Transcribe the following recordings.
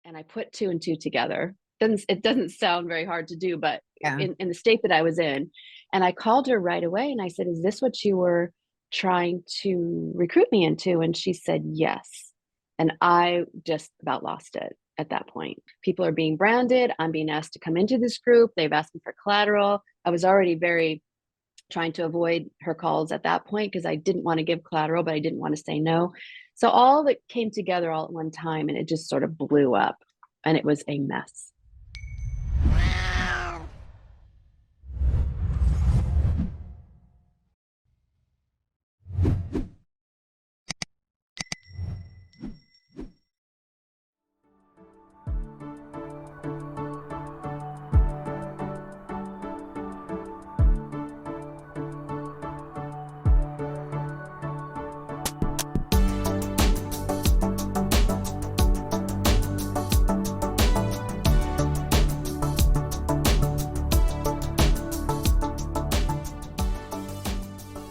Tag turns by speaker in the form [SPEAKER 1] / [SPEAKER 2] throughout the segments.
[SPEAKER 1] and I put two and two together. It doesn't sound very hard to do, but
[SPEAKER 2] Yeah.
[SPEAKER 1] in the state that I was in, and I called her right away and I said, "Is this what you were trying to recruit me into?" And she said, "Yes." And I just about lost it at that point. People are being branded. I'm being asked to come into this group. They've asked me for collateral. I was already very trying to avoid her calls at that point because I didn't want to give collateral, but I didn't want to say no. So all that came together all at one time, and it just sort of blew up, and it was a mess.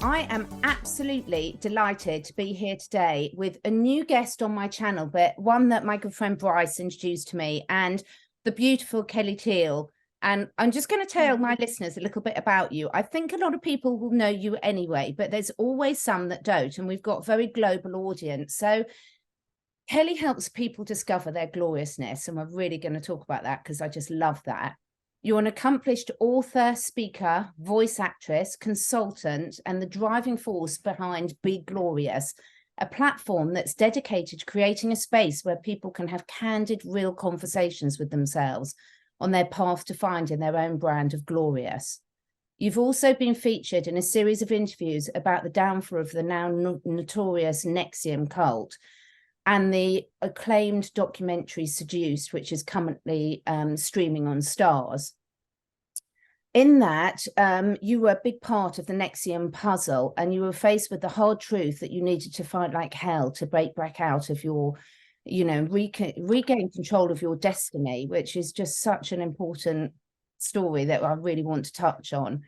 [SPEAKER 2] I am absolutely delighted to be here today with a new guest on my channel, but one that my good friend Bryce introduced to me, and the beautiful Kelly Thiel. And I'm just going to tell my listeners a little bit about you. I think a lot of people will know you anyway, but there's always some that don't, and we've got a very global audience. So Kelly helps people discover their gloriousness, and we're really going to talk about that because I just love that. You're an accomplished author, speaker, voice actress, consultant, and the driving force behind Be Glorious, a platform that's dedicated to creating a space where people can have candid, real conversations with themselves on their path to finding their own brand of glorious. You've also been featured in a series of interviews about the downfall of the now notorious NXIVM cult, and the acclaimed documentary Seduced, which is currently streaming on Stars. In that, you were a big part of the NXIVM puzzle, and you were faced with the hard truth that you needed to fight like hell to break back out of your, regain control of your destiny, which is just such an important story that I really want to touch on.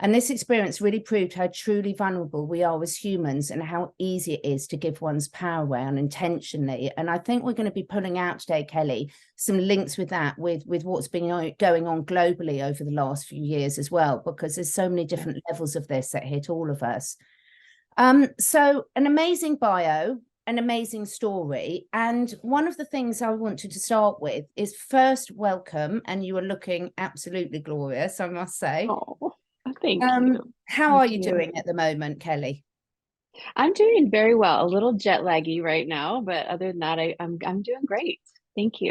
[SPEAKER 2] And this experience really proved how truly vulnerable we are as humans and how easy it is to give one's power away unintentionally. And I think we're going to be pulling out today, Kelly, some links with that, with what's been going on globally over the last few years as well, because there's so many different levels of this that hit all of us. So an amazing bio, an amazing story. And one of the things I wanted to start with is first, welcome. And you are looking absolutely glorious, I must say.
[SPEAKER 1] Oh. Thank you.
[SPEAKER 2] How are you doing at the moment, Kelly?
[SPEAKER 1] I'm doing very well. A little jet laggy right now, but other than that, I'm doing great. Thank you.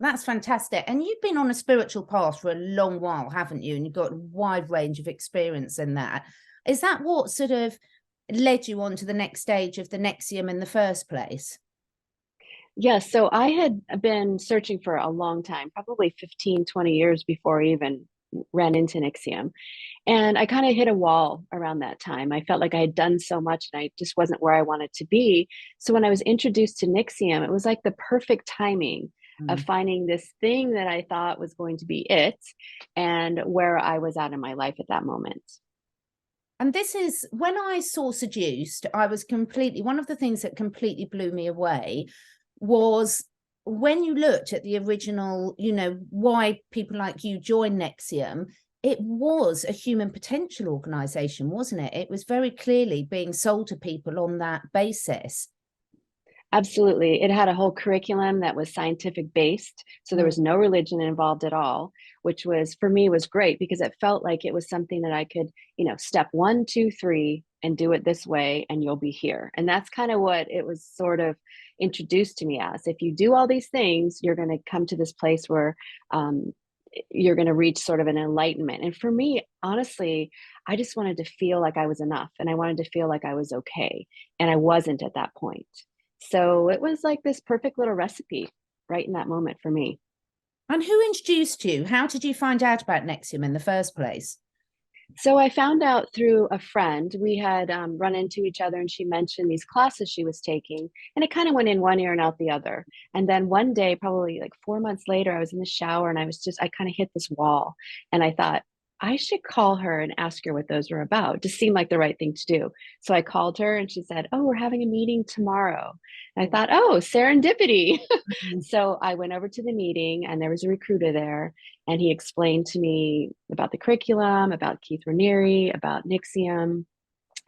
[SPEAKER 2] That's fantastic. And you've been on a spiritual path for a long while, haven't you? And you've got a wide range of experience in that. Is that what sort of led you on to the next stage of the NXIVM in the first place?
[SPEAKER 1] Yes, so I had been searching for a long time, probably 15, 20 years before I even ran into NXIVM. And I kind of hit a wall around that time. I felt like I had done so much and I just wasn't where I wanted to be. So when I was introduced to NXIVM, it was like the perfect timing of finding this thing that I thought was going to be it and where I was at in my life at that moment.
[SPEAKER 2] And this is when I saw Seduced, I was completely, one of the things that completely blew me away was when you looked at the original, why people like you joined NXIVM. It was a human potential organization, wasn't it? It was very clearly being sold to people on that basis.
[SPEAKER 1] Absolutely. It had a whole curriculum that was scientific based. So there was no religion involved at all, which was, for me, was great because it felt like it was something that I could, step 1, 2, 3 and do it this way and you'll be here. And that's kind of what it was sort of introduced to me as. If you do all these things, you're going to come to this place where you're going to reach sort of an enlightenment. And for me, honestly, I just wanted to feel like I was enough and I wanted to feel like I was okay. And I wasn't at that point. So it was like this perfect little recipe right in that moment for me.
[SPEAKER 2] And who introduced you? How did you find out about NXIVM in the first place?
[SPEAKER 1] So I found out through a friend. We had run into each other and she mentioned these classes she was taking and it kind of went in one ear and out the other. And then one day, probably like 4 months later, I was in the shower and I kind of hit this wall and I thought, I should call her and ask her what those were about. It just seemed like the right thing to do. So I called her and she said, "Oh, we're having a meeting tomorrow." And I thought, "Oh, serendipity."
[SPEAKER 2] Mhm.
[SPEAKER 1] So I went over to the meeting and there was a recruiter there, and he explained to me about the curriculum, about Keith Raniere, about NXIVM,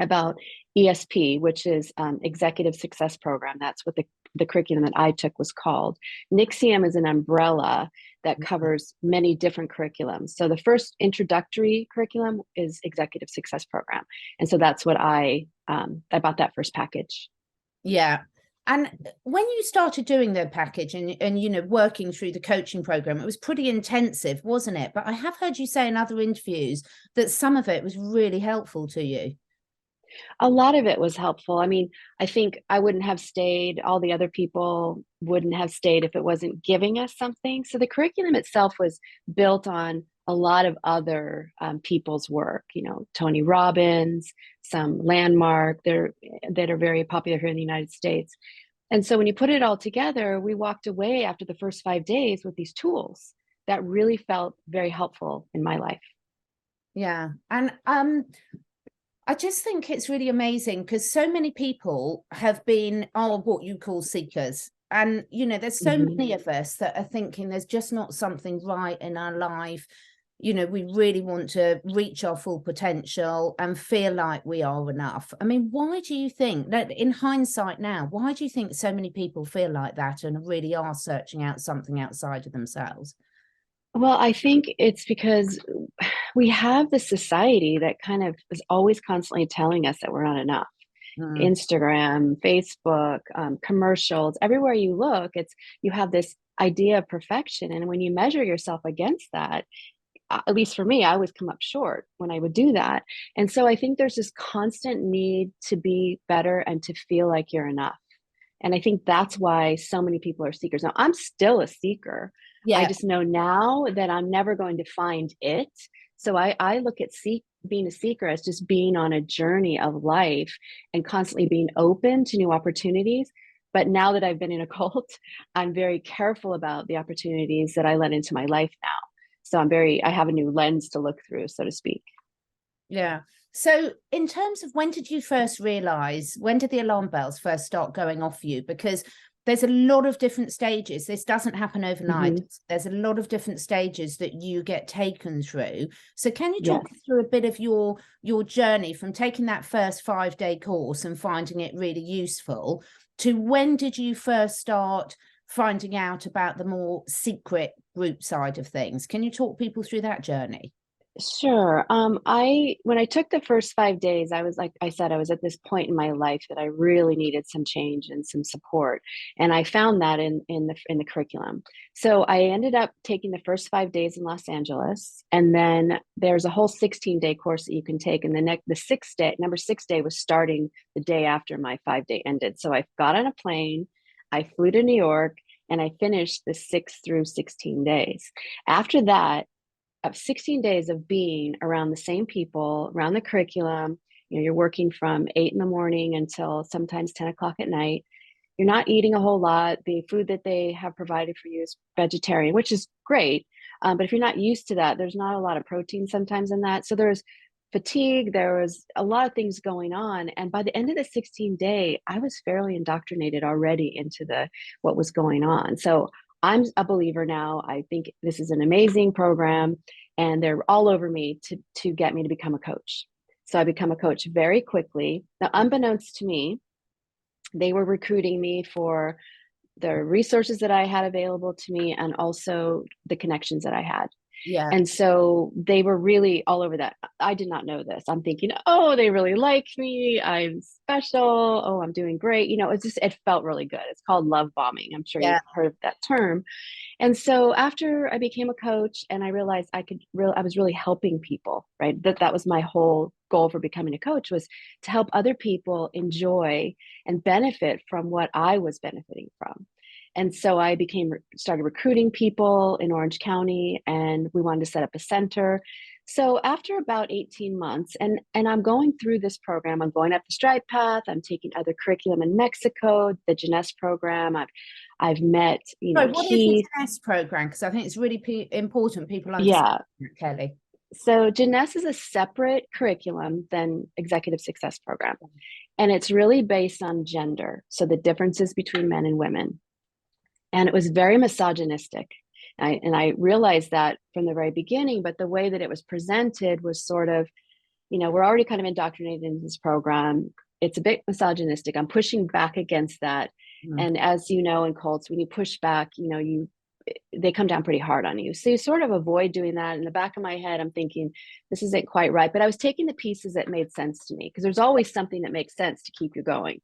[SPEAKER 1] about ESP, which is Executive Success Program. That's what the curriculum that I took was called. NXIVM is an umbrella that covers many different curriculums. So the first introductory curriculum is Executive Success Program, and so that's what I bought that first package.
[SPEAKER 2] Yeah. And when you started doing the package and you know, working through the coaching program, it was pretty intensive, wasn't it? But I have heard you say in other interviews that some of it was really helpful to you.
[SPEAKER 1] A lot of it was helpful. I mean, I think I wouldn't have stayed, all the other people wouldn't have stayed if it wasn't giving us something. So the curriculum itself was built on a lot of other people's work, you know, Tony Robbins, some landmark that are very popular here in the United States. And so when you put it all together, we walked away after the first 5 days with these tools that really felt very helpful in my life.
[SPEAKER 2] Yeah. And I just think it's really amazing because so many people have been what you call seekers. And, you know, there's so
[SPEAKER 1] Mhm.
[SPEAKER 2] many of us that are thinking there's just not something right in our life. You know, we really want to reach our full potential and feel like we are enough. I mean, why do you think that in hindsight now, why do you think so many people feel like that and really are searching out something outside of themselves?
[SPEAKER 1] Well, I think it's because we have this society that kind of is always constantly telling us that we're not enough.
[SPEAKER 2] Mm,
[SPEAKER 1] Instagram, Facebook, commercials, everywhere you look, it's you have this idea of perfection. And when you measure yourself against that, at least for me, I always come up short when I would do that. And so I think there's this constant need to be better and to feel like you're enough. And I think that's why so many people are seekers. Now, I'm still a seeker. I
[SPEAKER 2] yeah.
[SPEAKER 1] just know now that I'm never going to find it. So I look at being a seeker as just being on a journey of life and constantly being open to new opportunities. But now that I've been in a cult, I'm very careful about the opportunities that I let into my life now. So I have a new lens to look through, so to speak.
[SPEAKER 2] Yeah. So in terms of when did you first realize, when did the alarm bells first start going off for you? Because there's a lot of different stages. This doesn't happen overnight.
[SPEAKER 1] Hmm.
[SPEAKER 2] There's a lot of different stages that you get taken through. So can you talk
[SPEAKER 1] Yes.
[SPEAKER 2] me through a bit of your journey from taking that first 5-day course and finding it really useful to when did you first start finding out about the more secret group side of things? Can you talk people through that journey?
[SPEAKER 1] Sure. When I took the first 5 days, I was like I said, I was at this point in my life that I really needed some change and some support, and I found that in the curriculum. So I ended up taking the first 5 days in Los Angeles, and then there's a whole 16-day course that you can take, and the sixth day, number 6 day, was starting the day after my 5 day ended. So I got on a plane, I flew to New York, and I finished the 6 through 16 days. After that, of 16 days of being around the same people, around the curriculum. You know, you're working from 8 in the morning until sometimes 10 o'clock at night. You're not eating a whole lot. The food that they have provided for you is vegetarian, which is great. But if you're not used to that, there's not a lot of protein sometimes in that. So there's fatigue. There was a lot of things going on. And by the end of the 16 day, I was fairly indoctrinated already into the what was going on. So I'm a believer now. I think this is an amazing program, and they're all over me to get me to become a coach. So I become a coach very quickly. Now, unbeknownst to me, they were recruiting me for the resources that I had available to me and also the connections that I had.
[SPEAKER 2] Yeah.
[SPEAKER 1] And so they were really all over that. I did not know this. I'm thinking, oh, they really like me. I'm special. Oh, I'm doing great. You know, it felt really good. It's called love bombing. I'm sure
[SPEAKER 2] Yeah.
[SPEAKER 1] you've heard of that term. And so after I became a coach and I realized I was really helping people, right? That was my whole goal for becoming a coach, was to help other people enjoy and benefit from what I was benefiting from. And so I started recruiting people in Orange County, and we wanted to set up a center. So after about 18 months, and I'm going through this program, I'm going up the Stripe Path, I'm taking other curriculum in Mexico, the Jeunesse program. I've met,
[SPEAKER 2] So what is the
[SPEAKER 1] Keith.
[SPEAKER 2] TNS program? Because I think it's really important people understand
[SPEAKER 1] Yeah.
[SPEAKER 2] that, Kelly.
[SPEAKER 1] So Jeunesse is a separate curriculum than Executive Success Program. And it's really based on gender. So the differences between men and women. And it was very misogynistic. And I realized that from the very beginning, but the way that it was presented was sort of, we're already kind of indoctrinated in this program. It's a bit misogynistic. I'm pushing back against that. And as you know, in cults, when you push back, they come down pretty hard on you. So you sort of avoid doing that. In the back of my head, I'm thinking, this isn't quite right. But I was taking the pieces that made sense to me, because there's always something that makes sense to keep you going.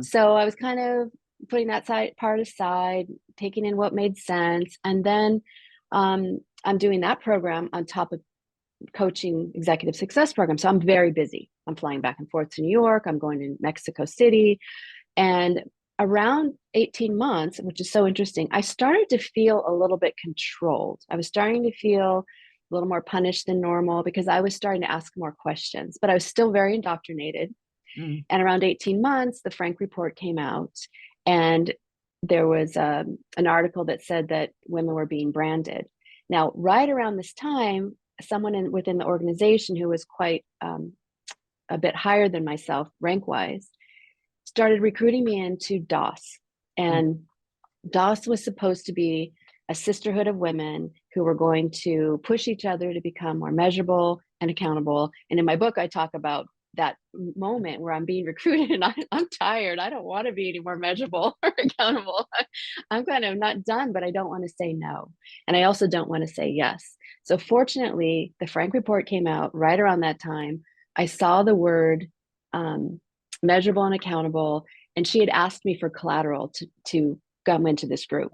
[SPEAKER 1] So I was kind of putting that part aside, taking in what made sense. And then I'm doing that program on top of coaching Executive Success Program. So I'm very busy. I'm flying back and forth to New York. I'm going to Mexico City. And around 18 months, which is so interesting, I started to feel a little bit controlled. I was starting to feel a little more punished than normal, because I was starting to ask more questions, but I was still very indoctrinated. And around 18 months, the Frank Report came out, and there was an article that said that women were being branded. Now, right around this time, someone within the organization who was quite a bit higher than myself rank-wise started recruiting me into DOS. And DOS was supposed to be a sisterhood of women who were going to push each other to become more measurable and accountable. And in my book, I talk about that moment where I'm being recruited and I'm tired. I don't want to be any more measurable or accountable. I'm kind of not done, but I don't want to say no. And I also don't want to say yes. So fortunately, the Frank Report came out right around that time. I saw the word measurable and accountable, and she had asked me for collateral to come into this group.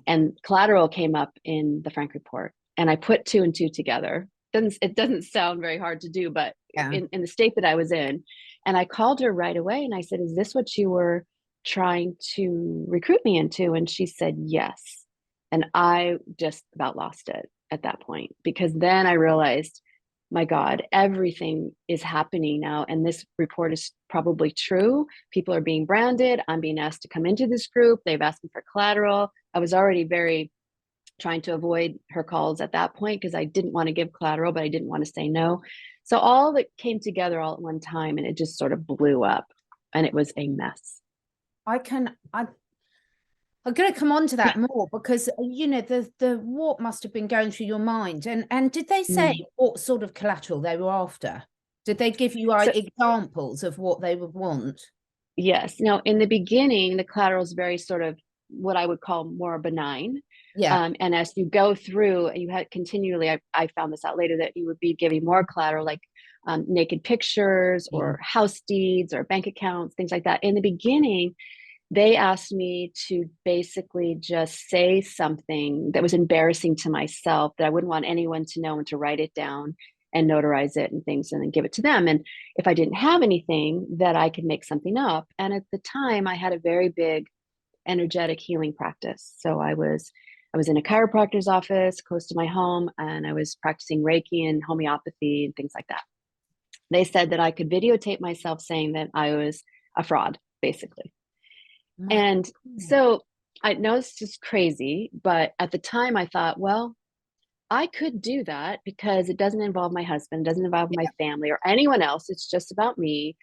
[SPEAKER 1] And collateral came up in the Frank Report, and I put two and two together. It doesn't sound very hard to do, but in the state that I was in, and I called her right away and I said, is this what you were trying to recruit me into? And she said yes. And I just about lost it at that point, because then I realized, my God, everything is happening now. And this report is probably true. People are being branded. I'm being asked to come into this group. They've asked me for collateral. I was already very trying to avoid her calls at that point, because I didn't want to give collateral, but I didn't want to say no. So all that came together all at one time, and it just sort of blew up, and it was a mess.
[SPEAKER 2] I'm going to come on to that more, because the what must have been going through your mind, and did they say what sort of collateral they were after? Did they give you examples of what they would want?
[SPEAKER 1] Yes. No, in the beginning, the collateral is very sort of what I would call more benign. And as you go through, you had continually, I found this out later, that you would be giving more collateral, like naked pictures or house deeds or bank accounts, things like that. In the beginning, they asked me to basically just say something that was embarrassing to myself, that I wouldn't want anyone to know, and to write it down and notarize it and things, and then give it to them. And if I didn't have anything, that I could make something up. And at the time, I had a very big energetic healing practice. So I was in a chiropractor's office close to my home, and I was practicing Reiki and homeopathy and things like that. They said that I could videotape myself saying that I was a fraud, basically. And so I know it's just crazy, but at the time I thought, well, I could do that, because it doesn't involve my husband, doesn't involve my family or anyone else. It's just about me.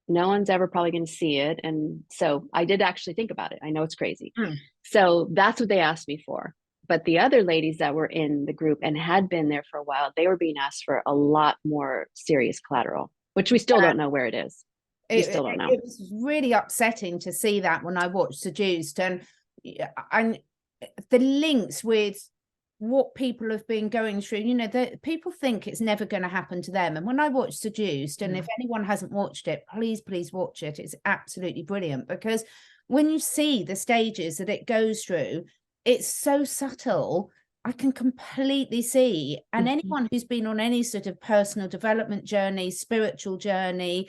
[SPEAKER 1] No one's ever probably going to see it. And so I did actually think about it. I know it's crazy. So that's what they asked me for. But the other ladies that were in the group and had been there for a while, they were being asked for a lot more serious collateral, which we still don't know where it is. We still don't know.
[SPEAKER 2] It was really upsetting to see that when I watched Seduced, and the links with what people have been going through. People think it's never going to happen to them. And when I watched Seduced, and if anyone hasn't watched it, please watch it. It's absolutely brilliant, because when you see the stages that it goes through, it's so subtle. I can completely see. And anyone who's been on any sort of personal development journey, spiritual journey,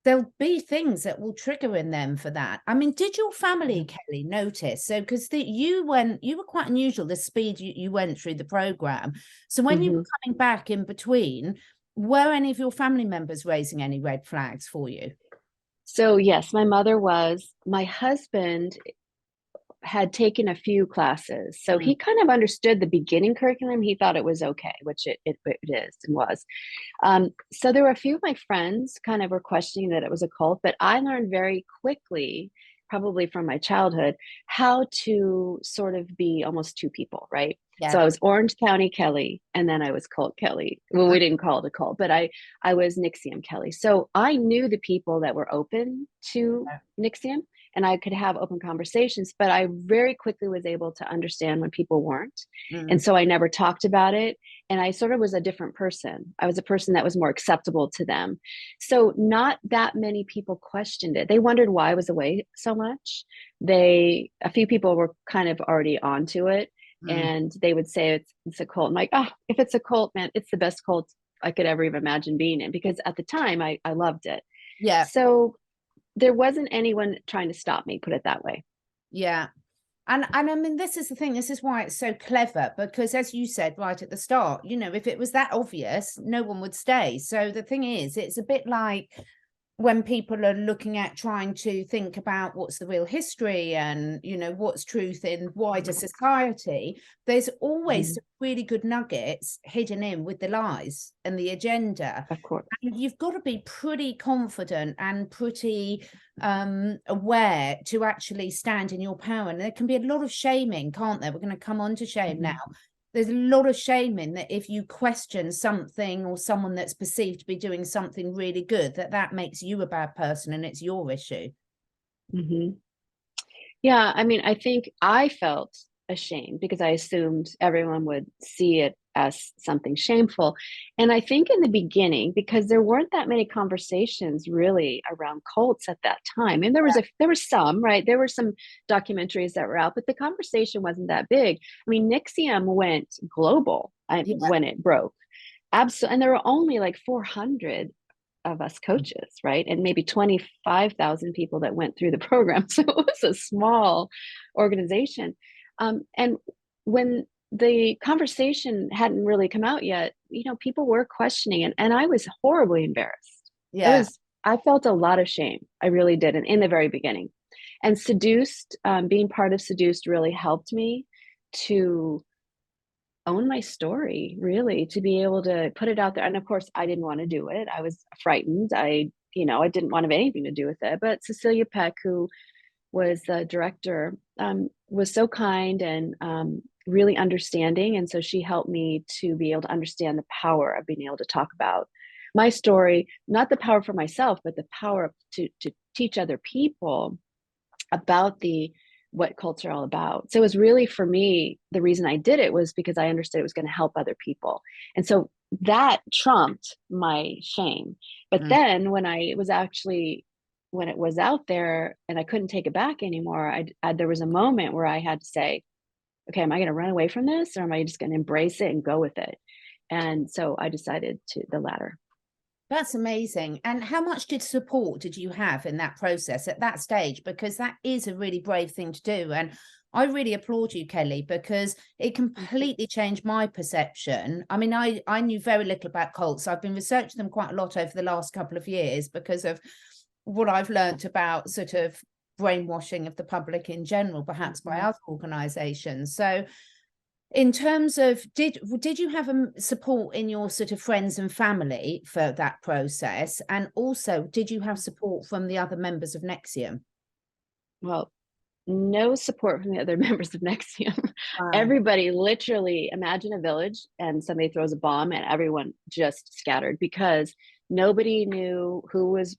[SPEAKER 2] there'll be things that will trigger in them for that. I mean, did your family, Kelly, notice? So, because you were quite unusual, the speed you went through the program. So when you were coming back in between, were any of your family members raising any red flags for you?
[SPEAKER 1] So yes, my mother was. My husband, had taken a few classes. So
[SPEAKER 2] Mm.
[SPEAKER 1] he kind of understood the beginning curriculum. He thought it was okay, which it is and was. So there were a few of my friends kind of were questioning that it was a cult, but I learned very quickly, probably from my childhood, how to sort of be almost two people, right? So
[SPEAKER 2] Yeah.
[SPEAKER 1] I was Orange County Kelly, and then I was Cult Kelly. Well, we didn't call it a cult, but I was NXIVM Kelly. So I knew the people that were open to NXIVM, and I could have open conversations, but I very quickly was able to understand when people weren't. And
[SPEAKER 2] Mm.
[SPEAKER 1] so I never talked about it. And I sort of was a different person. I was a person that was more acceptable to them. So not that many people questioned it. They wondered why I was away so much. A few people were kind of already onto it,
[SPEAKER 2] Mm.
[SPEAKER 1] and they would say it's a cult. I'm like, oh, if it's a cult, man, it's the best cult I could ever even imagine being in, because at the time I loved it.
[SPEAKER 2] Yeah.
[SPEAKER 1] So there wasn't anyone trying to stop me, put it that way.
[SPEAKER 2] Yeah. And I mean, this is the thing, this is why it's so clever, because as you said right at the start, you know, if it was that obvious, no one would stay. So the thing is, it's a bit like when people are looking at trying to think about what's the real history and, you know, what's truth in wider society, there's always some really good nuggets hidden in with the lies and the agenda.
[SPEAKER 1] Of course.
[SPEAKER 2] And you've got to be pretty confident and pretty aware to actually stand in your power. And there can be a lot of shaming, can't there? We're going to come on to shame now. There's a lot of shame in that if you question something or someone that's perceived to be doing something really good, that makes you a bad person and it's your issue.
[SPEAKER 1] Yeah, I mean, I think I felt ashamed because I assumed everyone would see it as something shameful. And I think in the beginning, because there weren't that many conversations really around cults at that time, and there was some, right? There were some documentaries that were out, but the conversation wasn't that big. I mean, NXIVM went global when it broke. Absolutely. And there were only like 400 of us coaches, right? And maybe 25,000 people that went through the program. So it was a small organization. And when the conversation hadn't really come out yet, you know, people were questioning it. And I was horribly embarrassed.
[SPEAKER 2] Yeah.
[SPEAKER 1] I felt a lot of shame. I really did in the very beginning. And Seduced, being part of Seduced really helped me to own my story, really, to be able to put it out there. And of course, I didn't want to do it. I was frightened. I didn't want to have anything to do with it. But Cecilia Peck, who was the director, was so kind and really understanding. And so she helped me to be able to understand the power of being able to talk about my story, not the power for myself, but the power to teach other people about what cults are all about. So it was really, for me, the reason I did it was because I understood it was going to help other people. And so that trumped my shame. But then when it was out there and I couldn't take it back anymore, there was a moment where I had to say, okay, am I going to run away from this, or am I just going to embrace it and go with it? And so I decided to the latter.
[SPEAKER 2] That's amazing. And how much support did you have in that process at that stage? Because that is a really brave thing to do. And I really applaud you, Kelly, because it completely changed my perception. I mean, I knew very little about cults. I've been researching them quite a lot over the last couple of years because of what I've learned about sort of brainwashing of the public in general, perhaps by other organizations. So in terms of, did you have support in your sort of friends and family for that process? And also, did you have support from the other members of NXIVM?
[SPEAKER 1] Well, no support from the other members of NXIVM.
[SPEAKER 2] Wow.
[SPEAKER 1] Everybody, literally, imagine a village and somebody throws a bomb and everyone just scattered because nobody knew who was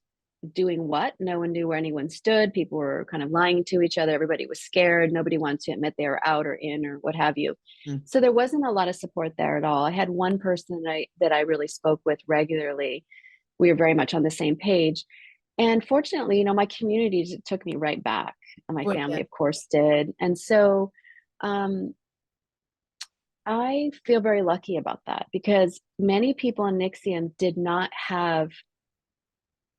[SPEAKER 1] doing what. No one knew where anyone stood. People were kind of lying to each other. Everybody was scared. Nobody wanted to admit they were out or in or what have you. So there wasn't a lot of support there at all. I had one person that I really spoke with regularly. We were very much on the same page. And fortunately, you know, my community took me right back. And my family, of course, did. And so I feel very lucky about that because many people in NXIVM did not have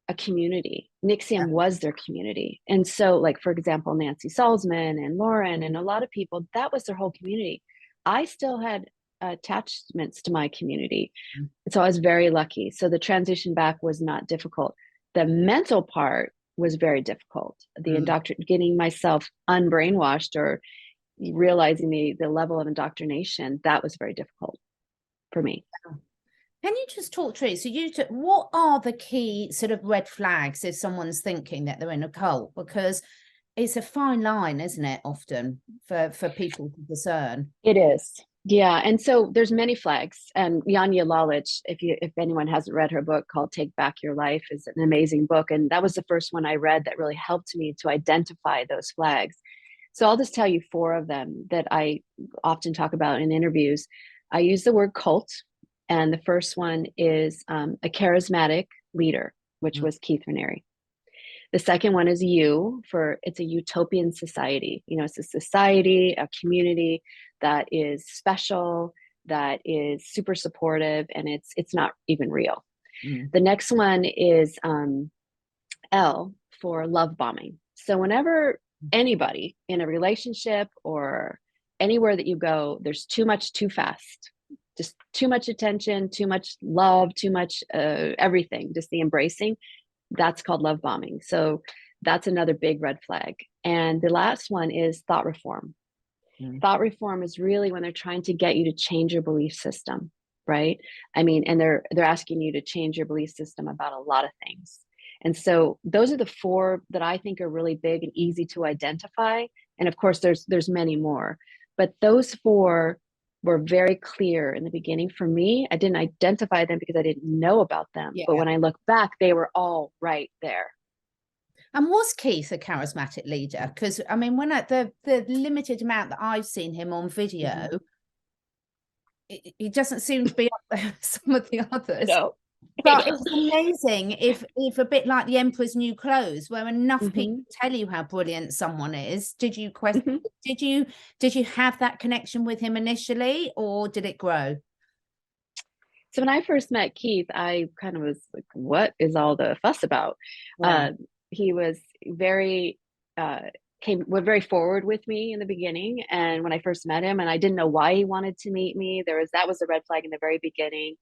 [SPEAKER 1] a community. NXIVM was their community. And so, like, for example, Nancy Salzman and Lauren and a lot of people, that was their whole community. I still had attachments to my community. So I was very lucky. So the transition back was not difficult. The mental part was very difficult. The
[SPEAKER 2] Mm.
[SPEAKER 1] getting myself unbrainwashed or realizing the level of indoctrination, that was very difficult for me.
[SPEAKER 2] Can you just talk through, so what are the key sort of red flags if someone's thinking that they're in a cult? Because it's a fine line, isn't it, often for people to discern?
[SPEAKER 1] It is. Yeah. And so there's many flags. And Janja Lalich, if anyone hasn't read her book called Take Back Your Life, is an amazing book. And that was the first one I read that really helped me to identify those flags. So I'll just tell you 4 of them that I often talk about in interviews. I use the word cult. And the first one is a charismatic leader, which was Keith Raniere. The second one is it's a utopian society. You know, it's a society, a community that is special, that is super supportive, and it's not even real. The next one is L for love bombing. So whenever anybody in a relationship or anywhere that you go, there's too much too fast, just too much attention, too much love, too much everything, just the embracing. That's called love bombing. So that's another big red flag. And the last one is thought reform. Thought reform is really when they're trying to get you to change your belief system, right? I mean, and they're asking you to change your belief system about a lot of things. And so those are the 4 that I think are really big and easy to identify. And of course, there's many more, but those 4 were very clear in the beginning for me. I didn't identify them because I didn't know about them. Yeah. But when I look back, they were all right there.
[SPEAKER 2] And was Keith a charismatic leader? Because I mean, when the limited amount that I've seen him on video, he doesn't seem to be up there with some of the others.
[SPEAKER 1] No.
[SPEAKER 2] But it's amazing if a bit like the Emperor's New Clothes, where enough people tell you how brilliant someone is. Did you question? Did you have that connection with him initially, or did it grow?
[SPEAKER 1] So when I first met Keith, I kind of was like, "What is all the fuss about?" Yeah. He was very very forward with me in the beginning, and when I first met him, and I didn't know why he wanted to meet me. That was a red flag in the very beginning.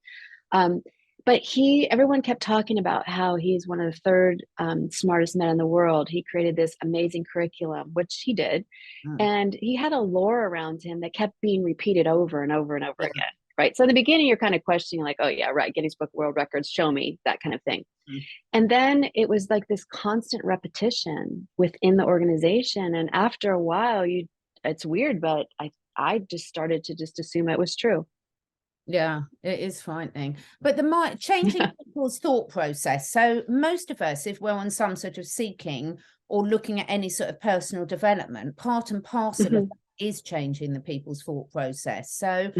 [SPEAKER 1] But everyone kept talking about how he's one of the 3rd smartest men in the world. He created this amazing curriculum, which he did. And he had a lore around him that kept being repeated over and over and over again. Right. So in the beginning, you're kind of questioning like, oh yeah, right. Guinness Book of World Records, show me, that kind of thing. And then it was like this constant repetition within the organization. And after a while, it's weird, but I just started to just assume it was true.
[SPEAKER 2] Yeah, it is frightening. But changing people's thought process. So most of us, if we're on some sort of seeking or looking at any sort of personal development, part and parcel of that is changing the people's thought process. So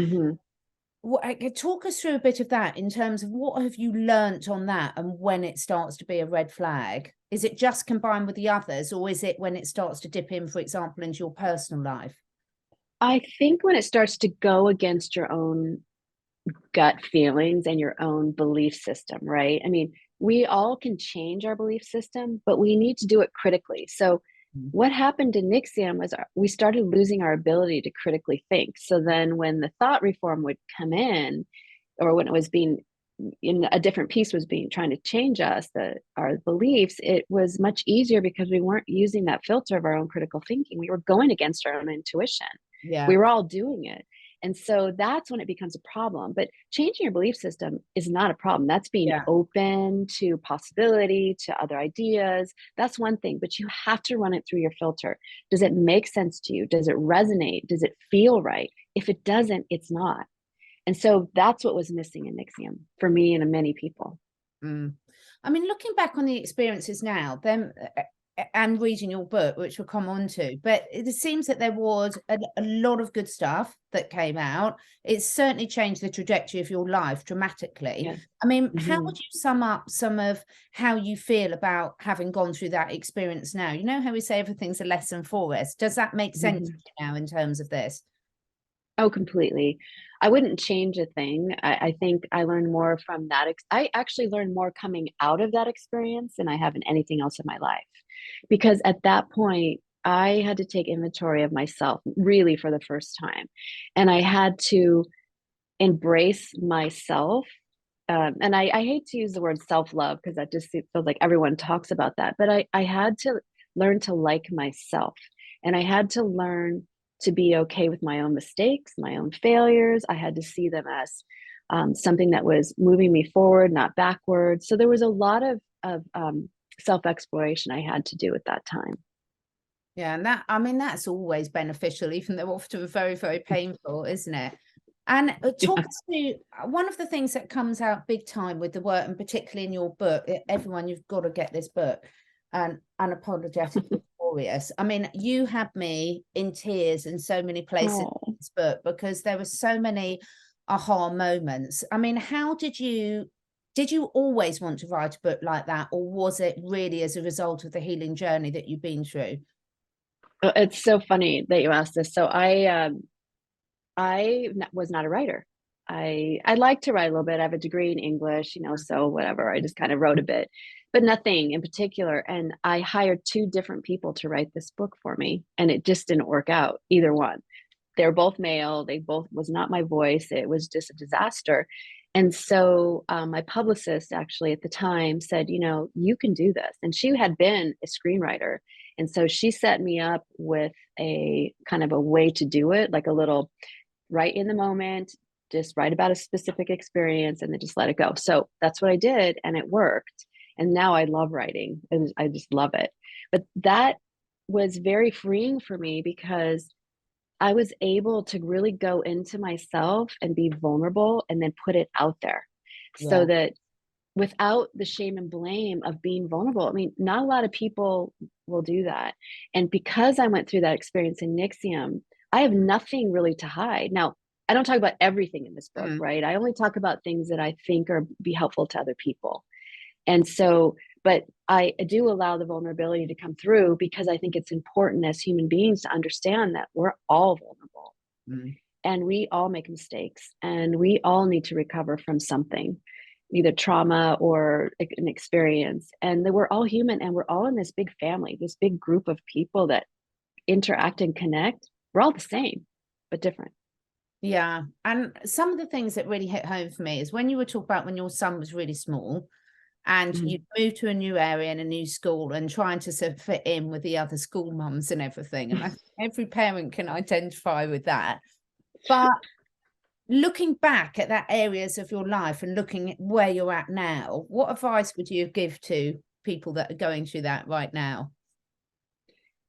[SPEAKER 2] talk us through a bit of that in terms of what have you learnt on that and when it starts to be a red flag? Is it just combined with the others, or is it when it starts to dip in, for example, into your personal life?
[SPEAKER 1] I think when it starts to go against your own gut feelings and your own belief system, right? I mean, we all can change our belief system, but we need to do it critically. So what happened in NXIVM was we started losing our ability to critically think. So then when the thought reform would come in, or when it was being in a different piece was being trying to change us, our beliefs, it was much easier because we weren't using that filter of our own critical thinking. We were going against our own intuition. Yeah. We were all doing it. And so that's when it becomes a problem. But changing your belief system is not a problem. That's being open to possibility, to other ideas. That's one thing, but you have to run it through your filter. Does it make sense to you? Does it resonate? Does it feel right? If it doesn't, it's not. And so that's what was missing in NXIVM for me and many people.
[SPEAKER 2] I mean, looking back on the experiences now, and reading your book, which we'll come on to, but it seems that there was a lot of good stuff that came out. It's certainly changed the trajectory of your life dramatically. Yeah. I mean, how would you sum up some of how you feel about having gone through that experience now? You know how we say everything's a lesson for us. Does that make sense to you now in terms of this?
[SPEAKER 1] Oh, completely. I wouldn't change a thing. I think I learned more from that. I actually learned more coming out of that experience than I have in anything else in my life. Because at that point, I had to take inventory of myself really for the first time. And I had to embrace myself and I hate to use the word self-love because that just feels like everyone talks about that, but I had to learn to like myself, and I had to learn to be okay with my own mistakes, my own failures. I had to see them as something that was moving me forward, not backwards. So there was a lot of self-exploration I had to do at that time.
[SPEAKER 2] Yeah, and that, I mean, that's always beneficial, even though often very, very painful, isn't it? And talk
[SPEAKER 1] Yeah.
[SPEAKER 2] us through one of the things that comes out big time with the work, and particularly in your book, everyone, you've got to get this book, and Unapologetically Glorious. I mean, you had me in tears in so many places in
[SPEAKER 1] Oh.
[SPEAKER 2] this book because there were so many aha moments. I mean, how did you always want to write a book like that, or was it really as a result of the healing journey that you've been through?
[SPEAKER 1] It's so funny that you asked this. So I was not a writer. I like to write a little bit. I have a degree in English, so whatever. I just kind of wrote a bit, but nothing in particular. And I hired two different people to write this book for me, and it just didn't work out, either one. They were both male. They both was not my voice. It was just a disaster. And so my publicist actually at the time said, you can do this. And she had been a screenwriter. And so she set me up with a kind of a way to do it, like a little right in the moment, just write about a specific experience and then just let it go. So that's what I did, and it worked. And now I love writing. I just love it. But that was very freeing for me because I was able to really go into myself and be vulnerable and then put it out there so
[SPEAKER 2] Yeah.
[SPEAKER 1] that without the shame and blame of being vulnerable. I mean, not a lot of people will do that. And because I went through that experience in NXIVM, I have nothing really to hide. Now, I don't talk about everything in this book,
[SPEAKER 2] Mm.
[SPEAKER 1] right? I only talk about things that I think are be helpful to other people. And so, but I do allow the vulnerability to come through because I think it's important as human beings to understand that we're all vulnerable
[SPEAKER 2] Mm.
[SPEAKER 1] and we all make mistakes and we all need to recover from something, either trauma or an experience. And that we're all human and we're all in this big family, this big group of people that interact and connect. We're all the same, but different.
[SPEAKER 2] Yeah. And some of the things that really hit home for me is when you were talking about when your son was really small and you
[SPEAKER 1] Mhm.
[SPEAKER 2] moved to a new area and a new school and trying to sort of fit in with the other school mums and everything. And I think every parent can identify with that. But looking back at that areas of your life and looking at where you're at now, what advice would you give to people that are going through that right now?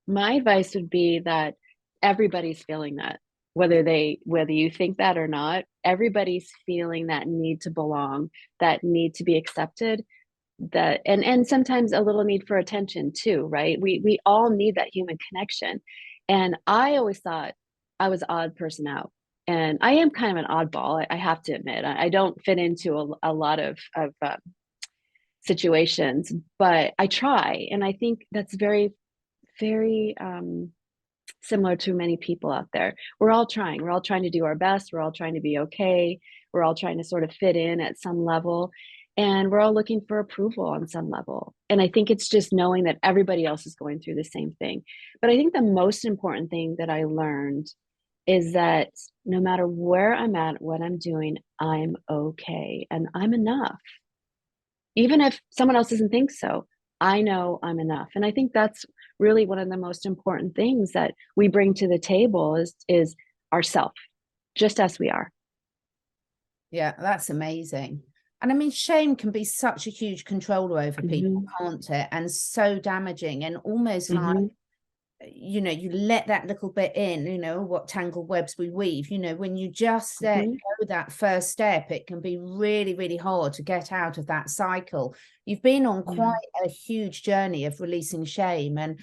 [SPEAKER 1] My advice would be that everybody's feeling that, whether you think that or not, everybody's feeling that need to belong, that need to be accepted, that and sometimes a little need for attention too, right? We all need that human connection. And I always thought I was odd person out. And I am kind of an oddball, I have to admit. I don't fit into a lot of situations, but I try. And I think that's very, very similar to many people out there. We're all trying. We're all trying to do our best. We're all trying to be okay. We're all trying to sort of fit in at some level. And we're all looking for approval on some level. And I think it's just knowing that everybody else is going through the same thing. But I think the most important thing that I learned is that no matter where I'm at, what I'm doing, I'm okay and I'm enough. Even if someone else doesn't think so, I know I'm enough. And I think that's really one of the most important things that we bring to the table is ourself, just as we are.
[SPEAKER 2] Yeah, that's amazing. And I mean, shame can be such a huge controller over people,
[SPEAKER 1] Hmm.
[SPEAKER 2] can't it? And so damaging and almost like,
[SPEAKER 1] Hmm.
[SPEAKER 2] you let that little bit in, what tangled webs we weave, when you just let
[SPEAKER 1] Hmm.
[SPEAKER 2] go that first step, it can be really, really hard to get out of that cycle. You've been on
[SPEAKER 1] Yeah.
[SPEAKER 2] quite a huge journey of releasing shame, and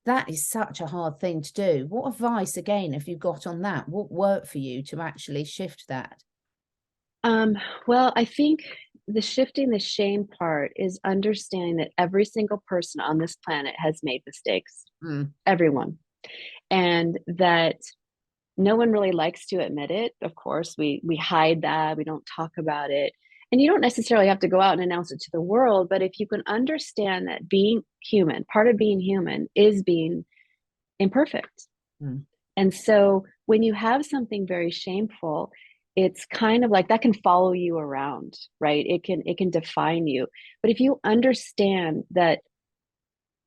[SPEAKER 2] that is such a hard thing to do. What advice, again, have you got on that? What worked for you to actually shift that?
[SPEAKER 1] Um, well, I think the shifting the shame part is understanding that every single person on this planet has made mistakes.
[SPEAKER 2] Mm.
[SPEAKER 1] Everyone. And that no one really likes to admit it. Of course, we hide that, we don't talk about it. And you don't necessarily have to go out and announce it to the world, but if you can understand that being human, part of being human is being imperfect.
[SPEAKER 2] Mm.
[SPEAKER 1] And so when you have something very shameful, it's kind of like that can follow you around, right? It can define you. But if you understand that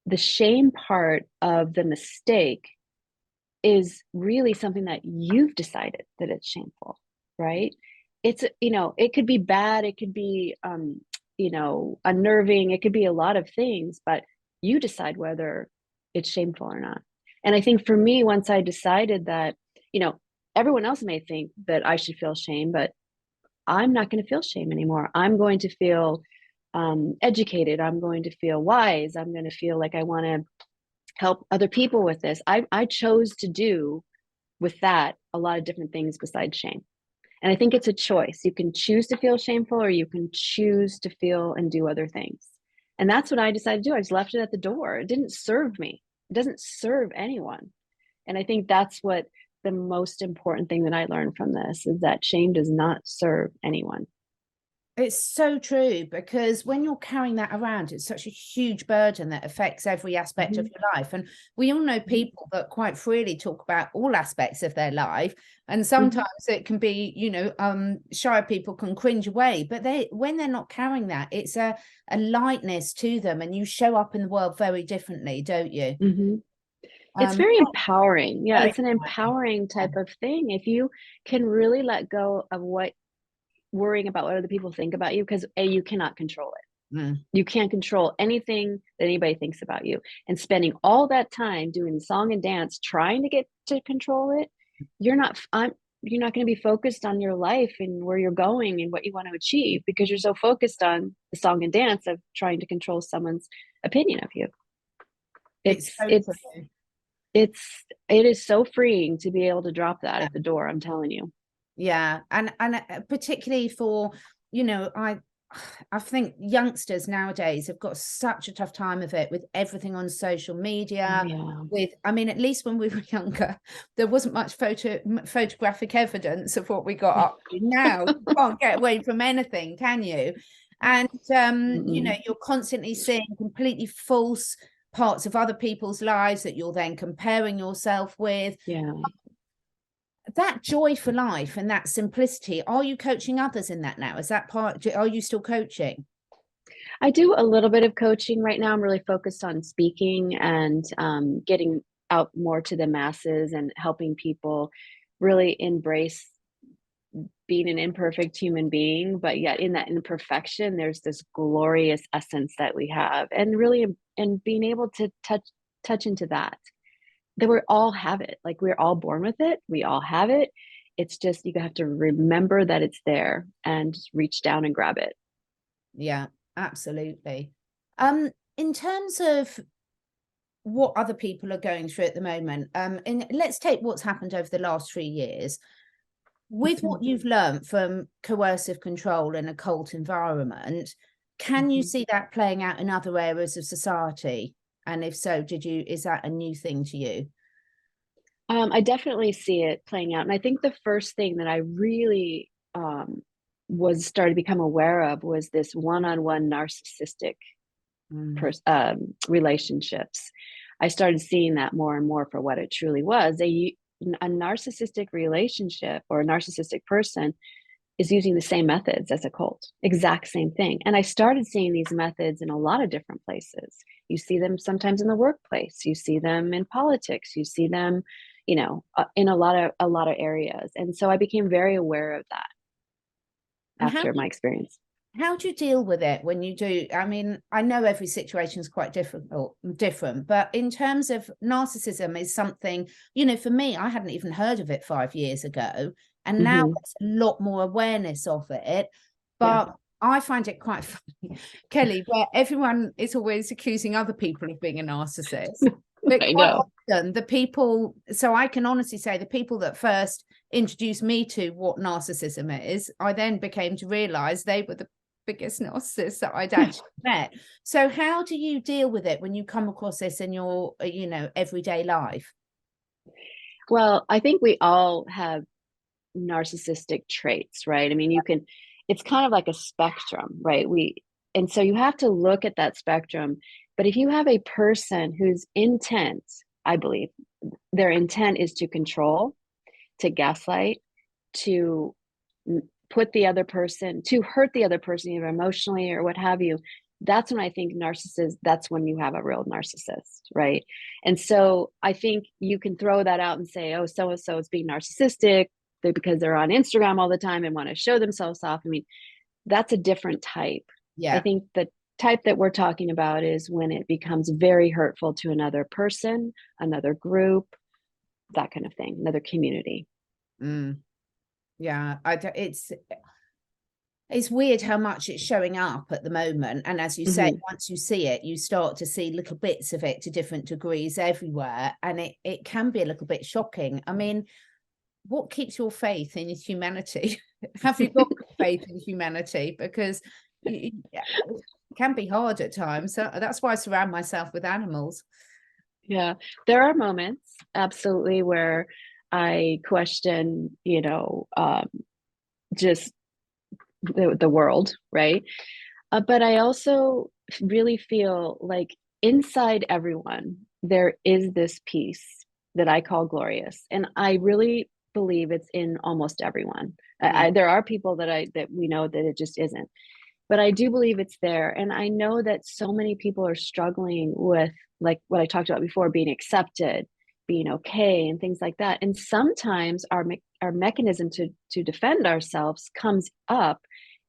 [SPEAKER 1] the shame part of the mistake is really something that you've decided that it's shameful, right? It's, it could be bad, it could be unnerving, it could be a lot of things, but you decide whether it's shameful or not. And I think for me, once I decided that, you know, everyone else may think that I should feel shame, but I'm not going to feel shame anymore. I'm going to feel educated. I'm going to feel wise. I'm going to feel like I want to help other people with this. I chose to do with that a lot of different things besides shame. And I think it's a choice. You can choose to feel shameful, or you can choose to feel and do other things. And that's what I decided to do. I just left it at the door. It didn't serve me. It doesn't serve anyone. And I think that's what the most important thing that I learned from this is that shame does not serve anyone.
[SPEAKER 2] It's so true, because when you're carrying that around, it's such a huge burden that affects every aspect of your life. And we all know people that quite freely talk about all aspects of their life. And sometimes it can be, shy people can cringe away, but when they're not carrying that, it's a lightness to them, and you show up in the world very differently, don't you?
[SPEAKER 1] It's very empowering. Yeah,
[SPEAKER 2] Very
[SPEAKER 1] it's an empowering type of thing. If you can really let go of worrying about what other people think about you, because you cannot control it. You can't control anything that anybody thinks about you. And spending all that time doing the song and dance, trying to get to control it, you're not going to be focused on your life and where you're going and what you want to achieve, because you're so focused on the song and dance of trying to control someone's opinion of you.
[SPEAKER 2] It's so true.
[SPEAKER 1] It is so freeing to be able to drop that at the door, I'm telling you.
[SPEAKER 2] Yeah, and particularly for, I think youngsters nowadays have got such a tough time of it with everything on social media. I mean, at least when we were younger, there wasn't much photographic evidence of what we got up to. Now you can't get away from anything, can you? And you're constantly seeing completely false parts of other people's lives that you're then comparing yourself with. That joy for life and that simplicity, are you coaching others in that now? Is that part, are you still coaching?
[SPEAKER 1] I do a little bit of coaching right now. I'm really focused on speaking and getting out more to the masses and helping people really embrace being an imperfect human being, but yet in that imperfection, there's this glorious essence that we have, and really, and being able to touch into that we all have it. Like, we're all born with it. We all have it. It's just, you have to remember that it's there and just reach down and grab it.
[SPEAKER 2] Yeah, absolutely. In terms of what other people are going through at the moment, and let's take what's happened over the last 3 years. With what you've learned from coercive control in a cult environment, can you see that playing out in other areas of society? And if so, is that a new thing to you?
[SPEAKER 1] I definitely see it playing out. And I think the first thing that I really was started to become aware of was this one-on-one narcissistic relationships. I started seeing that more and more for what it truly was. A narcissistic relationship or a narcissistic person is using the same methods as a cult, exact same thing. And I started seeing these methods in a lot of different places. You see them sometimes in the workplace, you see them in politics, you see them, in a lot of areas. And so I became very aware of that after my experience.
[SPEAKER 2] How do you deal with it when you do? I mean, I know every situation is quite different, but in terms of narcissism is something, for me, I hadn't even heard of it 5 years ago. And now there's a lot more awareness of it. But I find it quite funny, Kelly, where everyone is always accusing other people of being a narcissist. But
[SPEAKER 1] I
[SPEAKER 2] quite
[SPEAKER 1] know.
[SPEAKER 2] often the people, so I can honestly say the people that first introduced me to what narcissism is, I then became to realize they were the biggest narcissists that I'd actually met. So how do you deal with it when you come across this in your, everyday life?
[SPEAKER 1] Well, I think we all have narcissistic traits, right? I mean, it's kind of like a spectrum, right? And so you have to look at that spectrum. But if you have a person whose intent, I believe their intent is to control, to gaslight, to put the other person, to hurt the other person, either emotionally or what have you, that's when I think that's when you have a real narcissist, right? And so I think you can throw that out and say, oh, so-and-so is being narcissistic because they're on Instagram all the time and want to show themselves off. I mean, that's a different type. I
[SPEAKER 2] Yeah.
[SPEAKER 1] think the type that we're talking about is when it becomes very hurtful to another person, another group, that kind of thing, another community.
[SPEAKER 2] Yeah, it's weird how much it's showing up at the moment. And as you say, once you see it, you start to see little bits of it to different degrees everywhere. And it can be a little bit shocking. I mean, what keeps your faith in humanity? Have you got faith in humanity? Because it can be hard at times. So that's why I surround myself with animals.
[SPEAKER 1] Yeah, there are moments, absolutely, where I question, just the world, right? But I also really feel like inside everyone, there is this piece that I call glorious. And I really believe it's in almost everyone. There are people that we know that it just isn't. But I do believe it's there. And I know that so many people are struggling with, like what I talked about before, being accepted, being okay, and things like that. And sometimes our mechanism to defend ourselves comes up,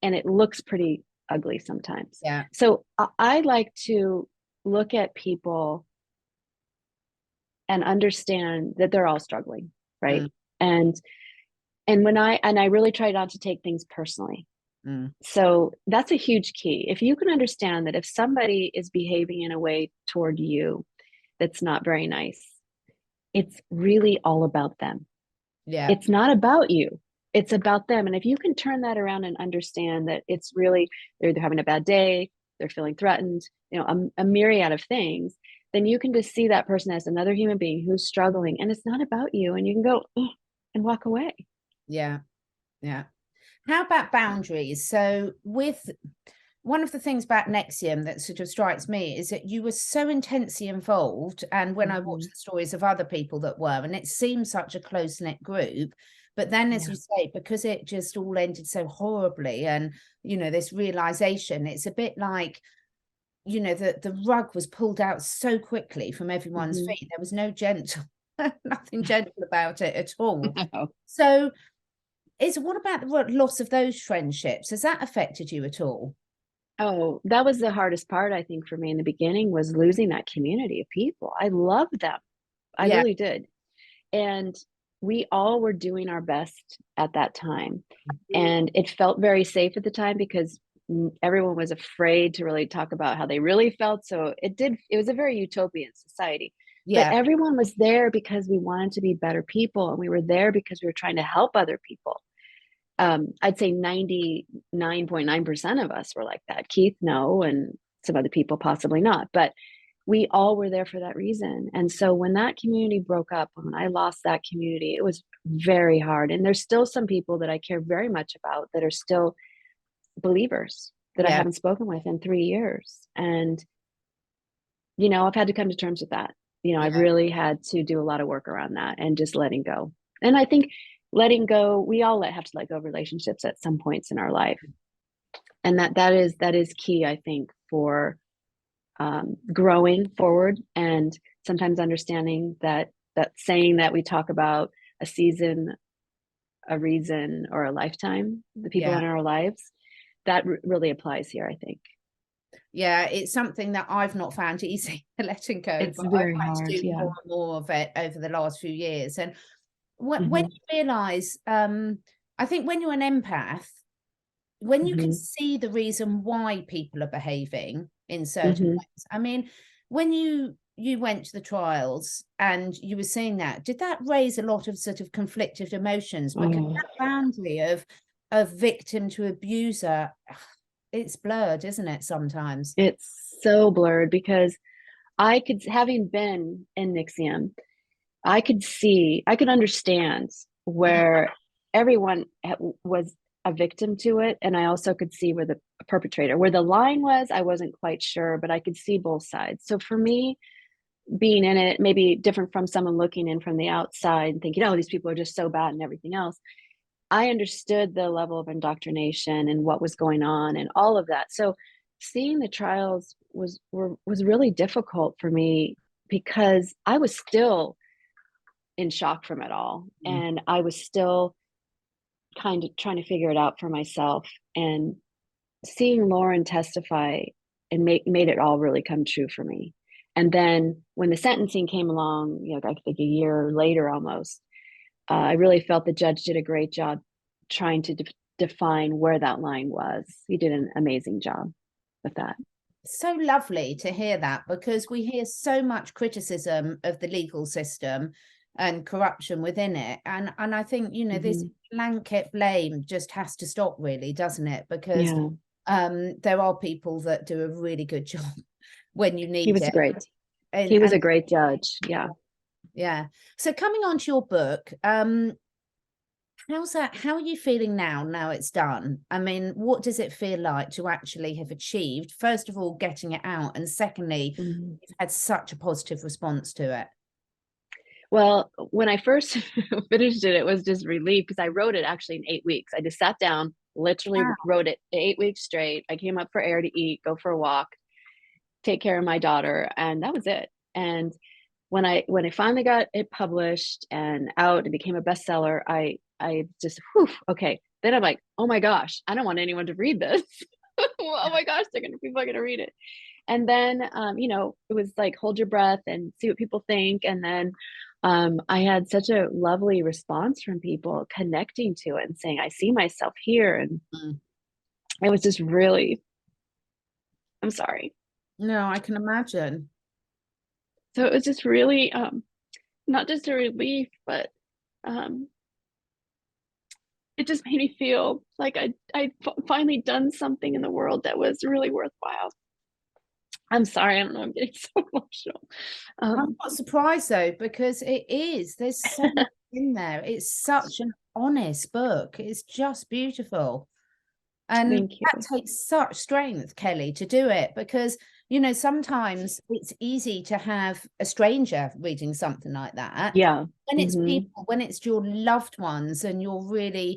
[SPEAKER 1] and it looks pretty ugly sometimes.
[SPEAKER 2] Yeah.
[SPEAKER 1] So I like to look at people and understand that they're all struggling, right? And I really try not to take things personally. So that's a huge key. If you can understand that if somebody is behaving in a way toward you that's not very nice, it's really all about them.
[SPEAKER 2] Yeah.
[SPEAKER 1] It's not about you. It's about them. And if you can turn that around and understand that it's really, they're having a bad day, they're feeling threatened, a myriad of things, then you can just see that person as another human being who's struggling, and it's not about you, and you can go and walk away.
[SPEAKER 2] Yeah. Yeah. How about boundaries? So with one of the things about NXIVM that sort of strikes me is that you were so intensely involved. And when I watched the stories of other people that were, and it seemed such a close-knit group, but then, as you say, because it just all ended so horribly, and, this realization, it's a bit like, the rug was pulled out so quickly from everyone's feet. There was no nothing gentle about it at all.
[SPEAKER 1] No.
[SPEAKER 2] So what about the loss of those friendships? Has that affected you at all?
[SPEAKER 1] Oh, that was the hardest part, I think, for me in the beginning, was losing that community of people. I loved them. I
[SPEAKER 2] Yeah.
[SPEAKER 1] really did. And we all were doing our best at that time. And it felt very safe at the time because everyone was afraid to really talk about how they really felt. So it was a very utopian society. But
[SPEAKER 2] Yeah.
[SPEAKER 1] everyone was there because we wanted to be better people, and we were there because we were trying to help other people. I'd say 99.9% of us were like that. Keith, no, and some other people possibly not, but we all were there for that reason. And so when that community broke up, when I lost that community, it was very hard. And there's still some people that I care very much about that are still believers that I haven't spoken with in 3 years. And, I've had to come to terms with that. I've really had to do a lot of work around that and just letting go. And I think letting go, we all have to let go of relationships at some points in our life. And that is key, I think, for growing forward, and sometimes understanding that saying that we talk about a season, a reason, or a lifetime, the people in our lives, that really applies here, I think.
[SPEAKER 2] Yeah, it's something that I've not found easy letting go,
[SPEAKER 1] It's
[SPEAKER 2] but I've
[SPEAKER 1] very
[SPEAKER 2] had
[SPEAKER 1] hard,
[SPEAKER 2] to do
[SPEAKER 1] yeah.
[SPEAKER 2] more and more of it over the last few years. And when you realize, I think when you're an empath, when you can see the reason why people are behaving in certain ways. I mean, when you went to the trials and you were seeing that, did that raise a lot of sort of conflicted emotions? Because that boundary of victim to abuser, it's blurred, isn't it, sometimes?
[SPEAKER 1] It's so blurred because having been in NXIVM, I could understand where everyone was a victim to it. And I also could see where the perpetrator, where the line was, I wasn't quite sure, but I could see both sides. So for me, being in it, maybe different from someone looking in from the outside and thinking, oh, these people are just so bad and everything else. I understood the level of indoctrination and what was going on and all of that. So seeing the trials was really difficult for me because I was still in shock from it all.
[SPEAKER 2] Mm.
[SPEAKER 1] And I was still kind of trying to figure it out for myself. And seeing Lauren testify and made it all really come true for me. And then when the sentencing came along, I think a year later almost, I really felt the judge did a great job trying to define where that line was. He did an amazing job with that.
[SPEAKER 2] So lovely to hear that, because we hear so much criticism of the legal system and corruption within it. And I think, this blanket blame just has to stop, really, doesn't it? Because there are people that do a really good job when you need it.
[SPEAKER 1] He was great.
[SPEAKER 2] And,
[SPEAKER 1] he was a great judge. Yeah.
[SPEAKER 2] Yeah. So coming on to your book, how's that? How are you feeling now it's done? I mean, what does it feel like to actually have achieved, first of all, getting it out, and secondly, you've had such a positive response to it?
[SPEAKER 1] Well, when I first finished it, it was just relief because I wrote it actually in 8 weeks. I just sat down, literally wrote it 8 weeks straight. I came up for air to eat, go for a walk, take care of my daughter, and that was it. And when I finally got it published and out and became a bestseller, I just, okay. Then I'm like, oh my gosh, I don't want anyone to read this. Oh my gosh, people are gonna read it. And then it was like, hold your breath and see what people think. And then I had such a lovely response from people connecting to it and saying, I see myself here. And it was just really, I'm sorry.
[SPEAKER 2] No, I can imagine.
[SPEAKER 1] So it was just really not just a relief, but it just made me feel like I'd finally done something in the world that was really worthwhile. I'm sorry, I don't know, I'm getting so emotional.
[SPEAKER 2] I'm not surprised though, because there's so much in there. It's such an honest book. It's just beautiful. And that takes such strength, Kelly, to do it, because, sometimes it's easy to have a stranger reading something like that.
[SPEAKER 1] Yeah.
[SPEAKER 2] When it's people, when it's your loved ones, and you're really,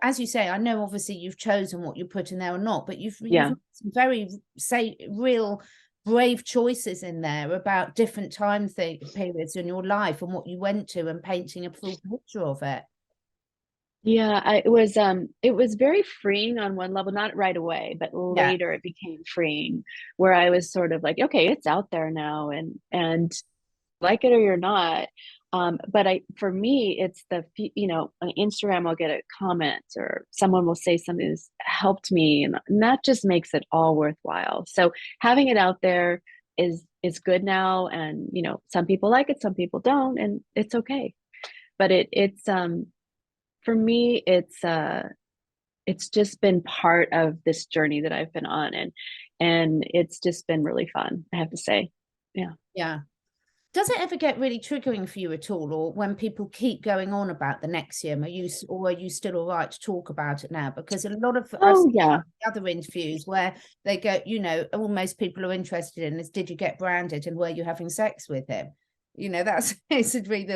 [SPEAKER 2] as you say, I know obviously you've chosen what you put in there or not, but you've some very, real brave choices in there about different time periods in your life and what you went to, and painting a full picture of it.
[SPEAKER 1] Yeah, it was very freeing on one level, not right away, but later it became freeing, where I was sort of like, okay, it's out there now, and like it or you're not. But for me, it's on Instagram, I'll get a comment or someone will say something that's helped me, and that just makes it all worthwhile. So having it out there is good now, and some people like it, some people don't, and it's okay. But it's for me, it's just been part of this journey that I've been on, and it's just been really fun, I have to say.
[SPEAKER 2] Yeah. Does it ever get really triggering for you at all, or when people keep going on about the NXIVM, are you still all right to talk about it now? Because a lot of other interviews where they go, almost people are interested in is, did you get branded and were you having sex with him? That's basically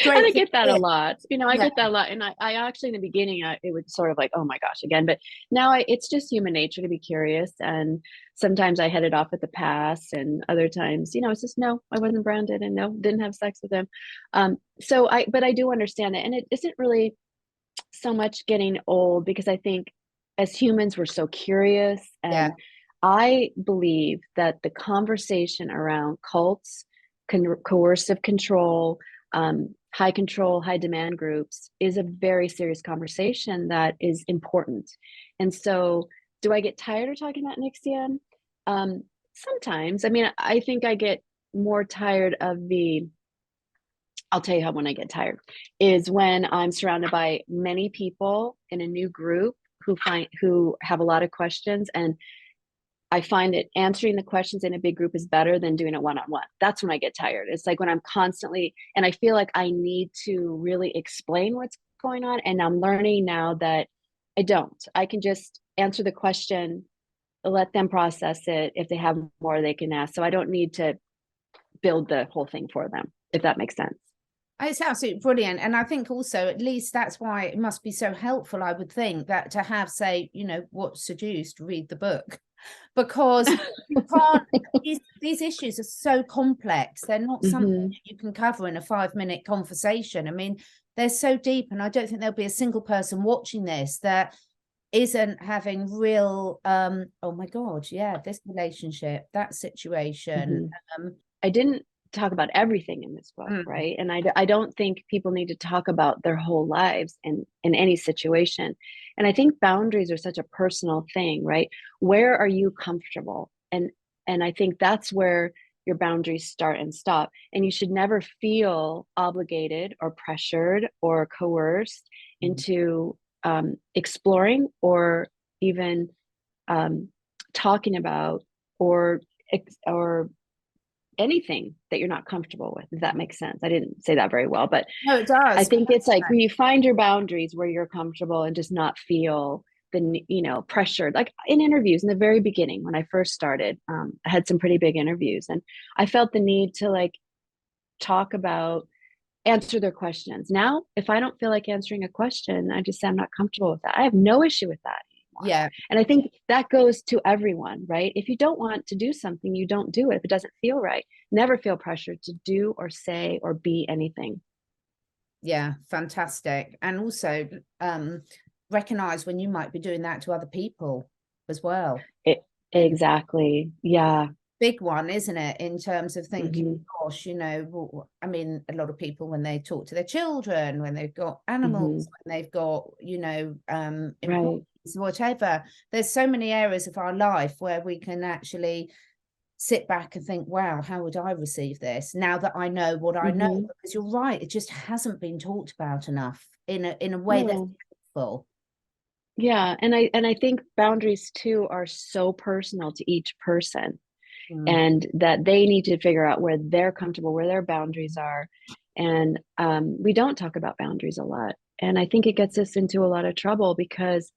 [SPEAKER 1] I get that a lot. I get that a lot. And I actually, in the beginning, it was sort of like, oh my gosh, again. But now it's just human nature to be curious. And sometimes I head it off at the pass, and other times, it's just, no, I wasn't branded, and no, didn't have sex with him. But I do understand it. And it isn't really so much getting old, because I think as humans, we're so curious. And I believe that the conversation around cults, coercive control, high control, high demand groups is a very serious conversation that is important. And so, do I get tired of talking about NXIVM? Sometimes. I mean, I think I get more tired of I'll tell you how, when I get tired is when I'm surrounded by many people in a new group who have a lot of questions, and I find that answering the questions in a big group is better than doing it one-on-one. That's when I get tired. It's like when I'm constantly, and I feel like I need to really explain what's going on. And I'm learning now that I don't. I can just answer the question, let them process it. If they have more, they can ask. So I don't need to build the whole thing for them, if that makes sense.
[SPEAKER 2] It's absolutely brilliant. And I think also, at least that's why it must be so helpful, I would think, that to have, say, you know, what seduced, read the book. Because you can't, these issues are so complex. They're not something
[SPEAKER 1] Hmm.
[SPEAKER 2] that you can cover in a 5-minute conversation. I mean, they're so deep, and I don't think there'll be a single person watching this that isn't having real, oh my God, yeah, this relationship, that situation.
[SPEAKER 1] Hmm. I didn't talk about everything in this book,
[SPEAKER 2] Mm,
[SPEAKER 1] right? And I don't think people need to talk about their whole lives in any situation. And I think boundaries are such a personal thing, right? Where are you comfortable? And I think that's where your boundaries start and stop. And you should never feel obligated or pressured or coerced
[SPEAKER 2] mm.
[SPEAKER 1] into exploring or even um, talking about or or anything that you're not comfortable with, if that makes sense. I didn't say that very well, but
[SPEAKER 2] No, it
[SPEAKER 1] I
[SPEAKER 2] does.
[SPEAKER 1] think it's like when you find your boundaries where you're comfortable and just not feel the, pressured. Like in interviews in the very beginning, when I first started, I had some pretty big interviews, and I felt the need to like talk about, answer their questions. Now, if I don't feel like answering a question, I just say I'm not comfortable with that. I have no issue with that anymore.
[SPEAKER 2] Yeah,
[SPEAKER 1] And I think that goes to everyone, right? If you don't want to do something, you don't do it. If it doesn't feel right, never feel pressured to do or say or be anything.
[SPEAKER 2] yeah, fantastic. And also, recognize when you might be doing that to other people as well.
[SPEAKER 1] It,
[SPEAKER 2] And
[SPEAKER 1] exactly. Yeah.
[SPEAKER 2] big one, isn't it, in terms of thinking,
[SPEAKER 1] Hmm.
[SPEAKER 2] gosh, you know, I mean, a lot of people, when they talk to their children, when they've got animals,
[SPEAKER 1] Hmm.
[SPEAKER 2] when they've got, you know, employees,
[SPEAKER 1] Right.
[SPEAKER 2] whatever, there's so many areas of our life where we can actually sit back and think, wow, how would I receive this now that I know what I know?
[SPEAKER 1] Hmm.
[SPEAKER 2] Because you're right, it just hasn't been talked about enough in a way that's
[SPEAKER 1] No.
[SPEAKER 2] helpful.
[SPEAKER 1] Yeah. And I think boundaries too are so personal to each person,
[SPEAKER 2] Mm,
[SPEAKER 1] and that they need to figure out where they're comfortable, where their boundaries are. And we don't talk about boundaries a lot. And I think it gets us into a lot of trouble because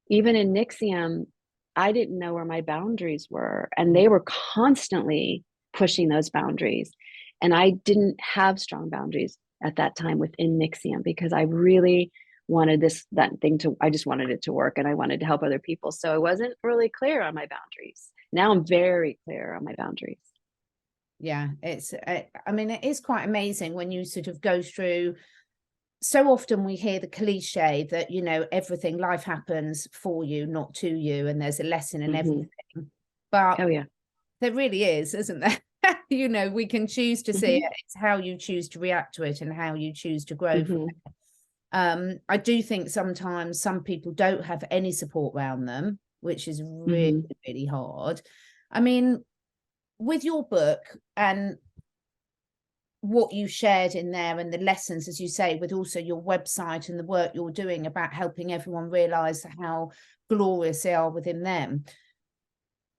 [SPEAKER 1] even in NXIVM, I didn't know where my boundaries were. And they were constantly pushing those boundaries. And I didn't have strong boundaries at that time within NXIVM because I really wanted I just wanted it to work and I wanted to help other people. So I wasn't really clear on my boundaries. Now I'm very clear on my boundaries.
[SPEAKER 2] yeah, I mean, it is quite amazing when you sort of go through. So often we hear the cliche that, you know, everything, life happens for you, not to you, and there's a lesson in
[SPEAKER 1] Hmm.
[SPEAKER 2] everything. But
[SPEAKER 1] Oh yeah.
[SPEAKER 2] there really is, isn't there? You know, we can choose to see it.
[SPEAKER 1] Hmm.
[SPEAKER 2] It's how you choose to react to it and how you choose to grow from
[SPEAKER 1] Hmm.
[SPEAKER 2] it. I do think sometimes some people don't have any support around them, which is really,
[SPEAKER 1] Hmm.
[SPEAKER 2] really hard. I mean, with your book and what you shared in there and the lessons, as you say, with also your website and the work you're doing about helping everyone realize how glorious they are within them,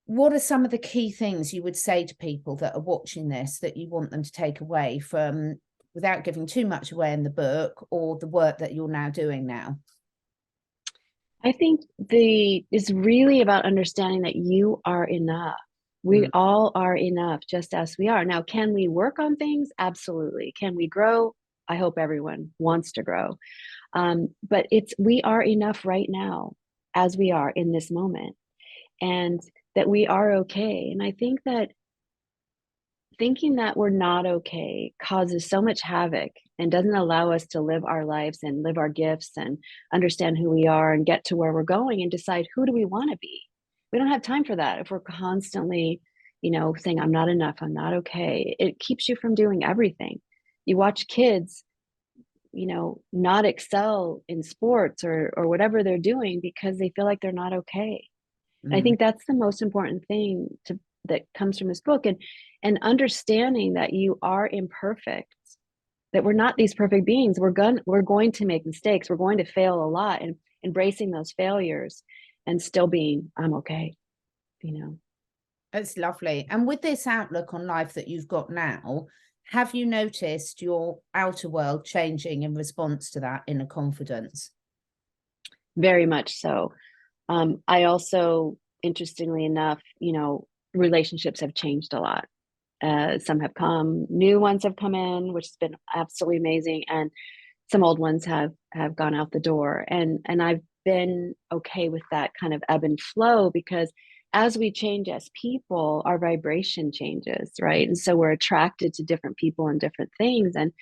[SPEAKER 2] what are some of the key things you would say to people that are watching this that you want them to take away from, without giving too much away in the book or the work that you're now doing now?
[SPEAKER 1] I think the is really about understanding that you are enough. We
[SPEAKER 2] Mm,
[SPEAKER 1] all are enough just as we are. Now, can we work on things? Absolutely. Can we grow? I hope everyone wants to grow. But we are enough right now as we are in this moment, and that we are okay. And I think that thinking that we're not okay causes so much havoc and doesn't allow us to live our lives and live our gifts and understand who we are and get to where we're going and decide who do we want to be. We don't have time for that if we're constantly, saying I'm not enough, I'm not okay. It keeps you from doing everything. You watch kids, not excel in sports or whatever they're doing because they feel like they're not okay. I
[SPEAKER 2] mm,
[SPEAKER 1] think that's the most important thing that comes from this book, and understanding that you are imperfect, that we're not these perfect beings. We're going to make mistakes. We're going to fail a lot, and embracing those failures and still being, I'm okay, you know.
[SPEAKER 2] it's lovely. And with this outlook on life that you've got now, have you noticed your outer world changing in response to that inner confidence?
[SPEAKER 1] Very much so. I also, interestingly enough, relationships have changed a lot. Some have come, new ones have come in, which has been absolutely amazing, and some old ones have gone out the door. And I've been okay with that kind of ebb and flow, because as we change as people, our vibration changes, right? And so we're attracted to different people and different things, and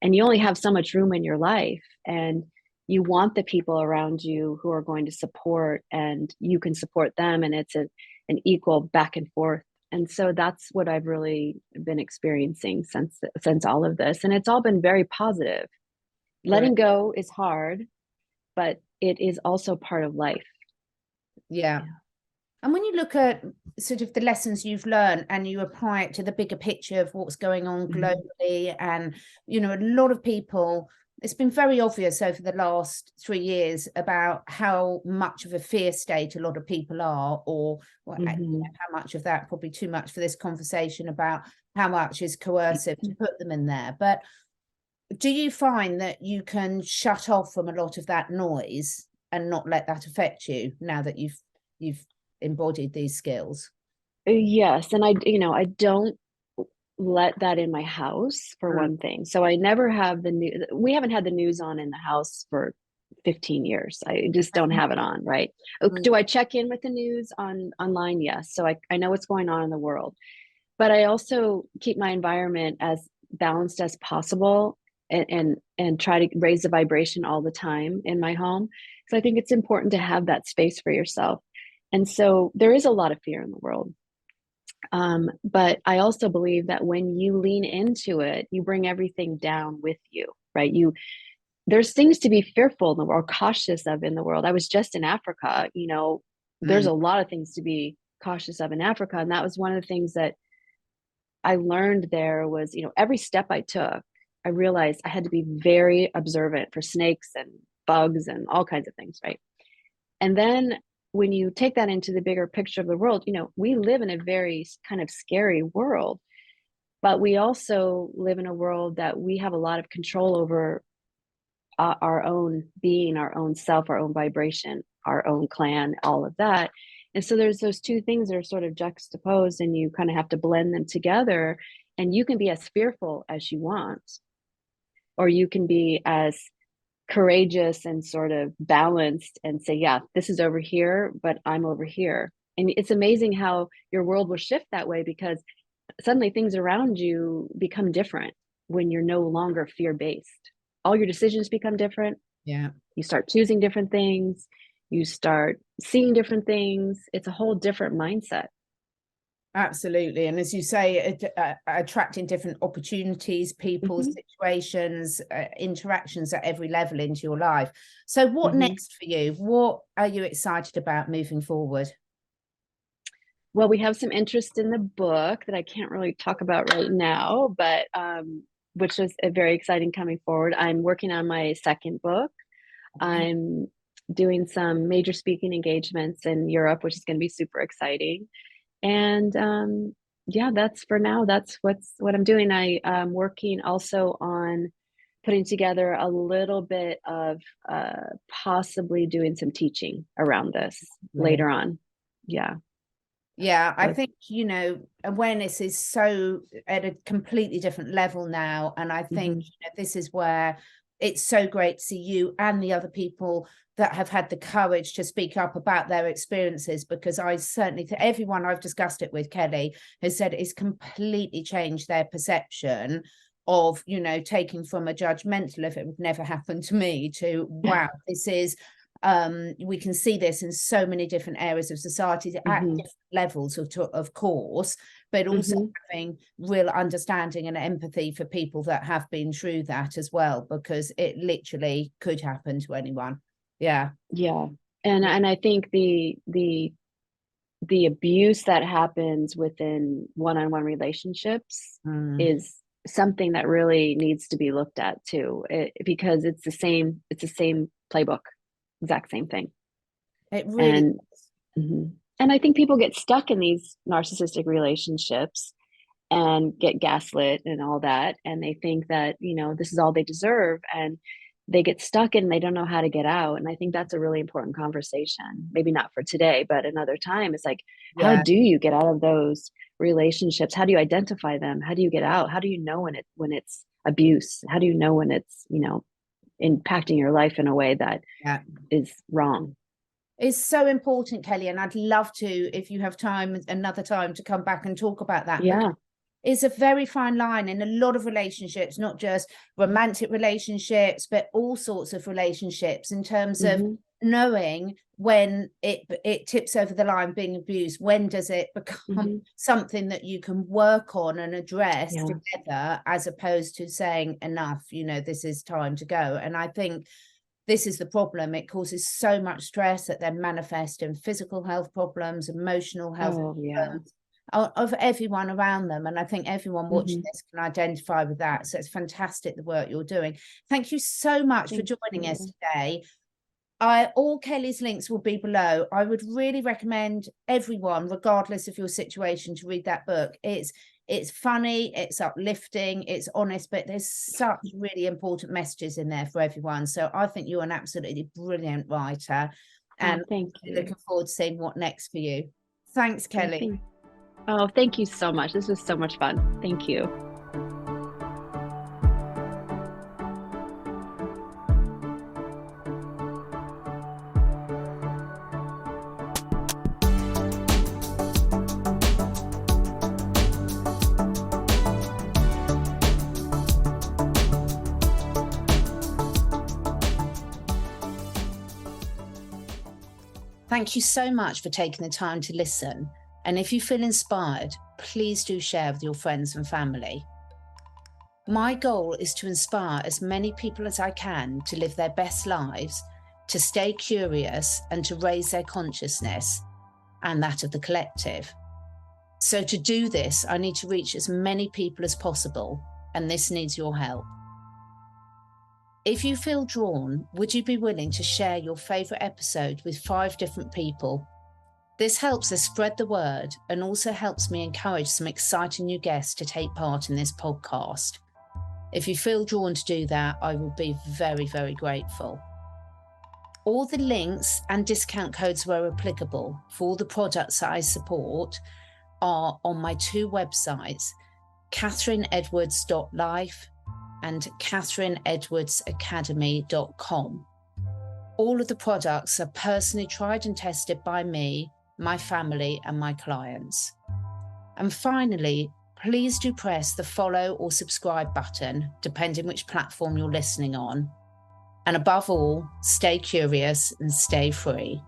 [SPEAKER 1] you only have so much room in your life, and you want the people around you who are going to support, and you can support them, and it's an equal back and forth. And so that's what I've really been experiencing since all of this, and it's all been very positive. Letting
[SPEAKER 2] Great.
[SPEAKER 1] go is hard, but it is also part of life.
[SPEAKER 2] Yeah. And when you look at sort of the lessons you've learned and you apply it to the bigger picture of what's going on globally, and, you know, a lot of people, it's been very obvious over the last 3 years about how much of a fear state a lot of people are, or well, how much of that, probably too much for this conversation, about how much is coercive to put them in there. But do you find that you can shut off from a lot of that noise and not let that affect you now that you've embodied these skills?
[SPEAKER 1] Yes, and I don't let that in my house, for one thing. So I never have the news. We haven't had the news on in the house for 15 years. I just don't have it on, right? Do I check in with the news online? Yes. So I know what's going on in the world, but I also keep my environment as balanced as possible, and try to raise the vibration all the time in my home. So I think it's important to have that space for yourself. And so there is a lot of fear in the world. But I also believe that when you lean into it, you bring everything down with you, right? There's things to be fearful in the world, cautious of in the world. I was just in Africa, there's a lot of things to be cautious of in Africa. And that was one of the things that I learned there was, every step I took, I realized I had to be very observant for snakes and bugs and all kinds of things, right? And then when you take that into the bigger picture of the world, we live in a very kind of scary world, but we also live in a world that we have a lot of control over, our own being, our own self, our own vibration, our own clan, all of that. And so there's those two things that are sort of juxtaposed, and you kind of have to blend them together. And you can be as fearful as you want, or you can be as courageous and sort of balanced and say, yeah, this is over here, but I'm over here. And it's amazing how your world will shift that way, because suddenly things around you become different when you're no longer fear-based. All your decisions become different.
[SPEAKER 2] Yeah.
[SPEAKER 1] You start choosing different things. You start seeing different things. It's a whole different mindset.
[SPEAKER 2] Absolutely. And as you say, attracting different opportunities, people, situations, interactions at every level into your life. So what next for you? What are you excited about moving forward?
[SPEAKER 1] Well, we have some interest in the book that I can't really talk about right now, but which is very exciting coming forward. I'm working on my second book. I'm doing some major speaking engagements in Europe, which is going to be super exciting. And yeah, that's for now. That's what I'm doing. I'm working also on putting together a little bit of possibly doing some teaching around this later on. Yeah.
[SPEAKER 2] Yeah, I think, awareness is so at a completely different level now. And I think this is where it's so great to see you and the other people that have had the courage to speak up about their experiences, because I certainly, to everyone I've discussed it with, Kelly, has said it's completely changed their perception of, taking from a judgmental, if it would never happen to me, to, wow, this is, we can see this in so many different areas of society at different levels, of course, but also having real understanding and empathy for people that have been through that as well, because it literally could happen to anyone. Yeah.
[SPEAKER 1] And I think the abuse that happens within one-on-one relationships is something that really needs to be looked at too, because it's the same playbook, exact same thing.
[SPEAKER 2] It really
[SPEAKER 1] and I think people get stuck in these narcissistic relationships and get gaslit and all that, and they think that this is all they deserve. And they get stuck and they don't know how to get out. And I think that's a really important conversation. Maybe not for today, but another time. It's like, how
[SPEAKER 2] Yeah.
[SPEAKER 1] do you get out of those relationships? How do you identify them? How do you get out? How do you know when it's abuse? How do you know when it's, impacting your life in a way that
[SPEAKER 2] Yeah.
[SPEAKER 1] is wrong?
[SPEAKER 2] It's so important, Kelly, and I'd love to, if you have time, another time, to come back and talk about that.
[SPEAKER 1] Yeah.
[SPEAKER 2] It's a very fine line in a lot of relationships, not just romantic relationships, but all sorts of relationships, in terms of
[SPEAKER 1] Mm-hmm.
[SPEAKER 2] knowing when it tips over the line being abused. When does it become
[SPEAKER 1] Mm-hmm.
[SPEAKER 2] something that you can work on and address
[SPEAKER 1] Yeah.
[SPEAKER 2] together, as opposed to saying, enough, this is time to go. And I think this is the problem. It causes so much stress that then manifest in physical health problems, emotional health
[SPEAKER 1] Oh, yeah.
[SPEAKER 2] problems of everyone around them. And I think everyone watching
[SPEAKER 1] Mm-hmm.
[SPEAKER 2] this can identify with that. So it's fantastic, the work you're doing. Thank you so much for
[SPEAKER 1] Thank
[SPEAKER 2] joining us
[SPEAKER 1] you.
[SPEAKER 2] today. All Kelly's links will be below. I would really recommend everyone, regardless of your situation, to read that book. It's funny, it's uplifting, it's honest, but there's such really important messages in there for everyone. So I think you're an absolutely brilliant writer, and
[SPEAKER 1] Oh, thank you.
[SPEAKER 2] looking forward to seeing what next for you. Thanks, Kelly.
[SPEAKER 1] Oh, thank you so much. This was so much fun. Thank you.
[SPEAKER 2] Thank you so much for taking the time to listen. And if you feel inspired, please do share with your friends and family. My goal is to inspire as many people as I can to live their best lives, to stay curious, and to raise their consciousness and that of the collective. So to do this, I need to reach as many people as possible, and this needs your help. If you feel drawn, would you be willing to share your favourite episode with 5 different people? This helps us spread the word and also helps me encourage some exciting new guests to take part in this podcast. If you feel drawn to do that, I will be very, very grateful. All the links and discount codes where applicable for all the products that I support are on my 2 websites, catherineedwards.life and catherineedwardsacademy.com. All of the products are personally tried and tested by me, my family, and my clients. And finally, please do press the follow or subscribe button, depending which platform you're listening on. And above all, stay curious and stay free.